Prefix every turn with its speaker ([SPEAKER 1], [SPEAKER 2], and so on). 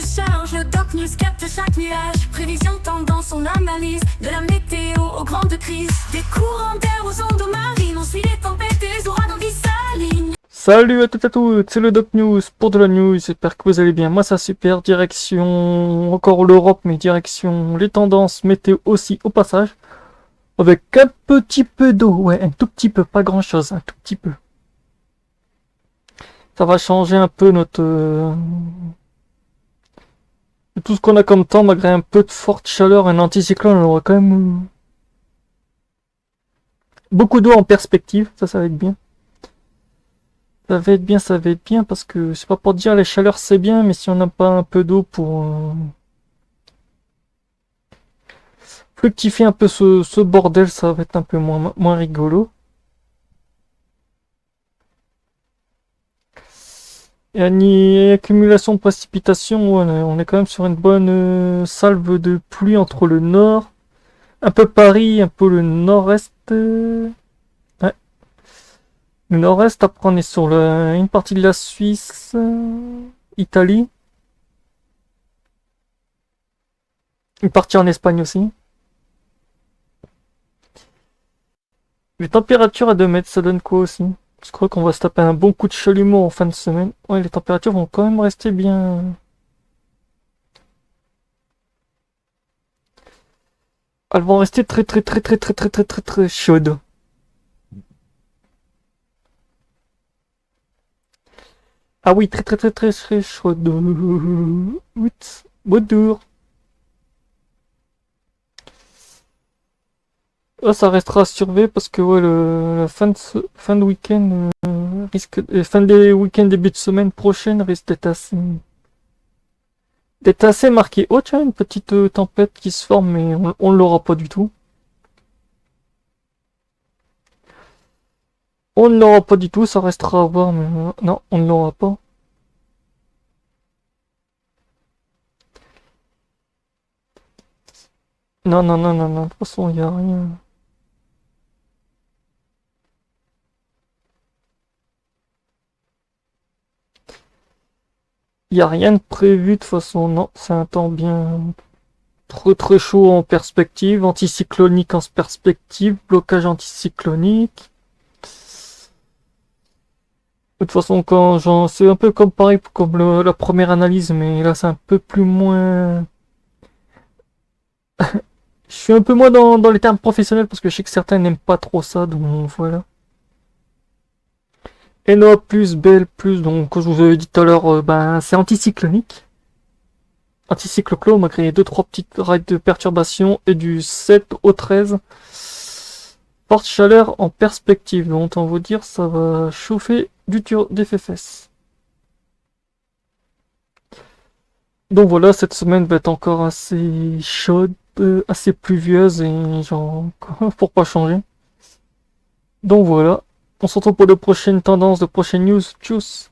[SPEAKER 1] se charge, le Doc News capte chaque nuage. Prévision, tendance, on analyse. De la météo aux grandes crises. Des courants d'air aux ondes marines. On suit les tempêtes et les ouragans qui s'alignent.
[SPEAKER 2] Salut à toutes et à tous, c'est le Doc News pour de la news, j'espère que vous allez bien. Moi ça super, direction encore l'Europe, mais direction les tendances météo aussi au passage. Avec un petit peu d'eau, ouais, un tout petit peu, pas grand chose, un tout petit peu. Ça va changer un peu notre... tout ce qu'on a comme temps, malgré un peu de forte chaleur, un anticyclone, on aura quand même... beaucoup d'eau en perspective, ça va être bien. Ça va être bien, parce que c'est pas pour dire les chaleurs c'est bien, mais si on n'a pas un peu d'eau pour fructifier un peu ce bordel, ça va être un peu moins rigolo. Et à ni accumulation de précipitations, ouais, on est quand même sur une bonne salve de pluie entre le nord, un peu Paris, un peu le nord-est. Ouais. Le nord-est, après on est sur une partie de la Suisse, Italie. Une partie en Espagne aussi. Les températures à 2 mètres, ça donne quoi aussi? Je crois qu'on va se taper un bon coup de chalumeau en fin de semaine. Ouais, les températures vont quand même rester bien. Elles vont rester très chaudes. Ah oui, très chaudes. Bonjour. Ah, ça restera à surveiller parce que ouais, la fin de week-end fin des week-ends début de semaine prochaine risque d'être assez marqué. Oh tiens, une petite tempête qui se forme, mais on l'aura pas du tout. On ne l'aura pas du tout, ça restera à voir, mais non, on ne l'aura pas. Non, de toute façon, il n'y a rien. Il n'y a rien de prévu de toute façon, non, c'est un temps bien très chaud en perspective, anticyclonique en perspective, blocage anticyclonique. De toute façon, c'est un peu comme pareil comme la première analyse, mais là c'est un peu plus moins... Je suis un peu moins dans les termes professionnels parce que je sais que certains n'aiment pas trop ça, donc voilà. NOA+, BL+, donc comme je vous avais dit tout à l'heure, ben, c'est anticyclonique. Anticycloclo, malgré les 2-3 petites rails de perturbation et du 7 au 13. Forte chaleur en perspective, donc autant vous dire, ça va chauffer des fesses. Donc voilà, cette semaine va être encore assez chaude, assez pluvieuse et genre, pour pas changer. Donc voilà, on se retrouve pour de prochaines tendances, de prochaines news. Tchuss!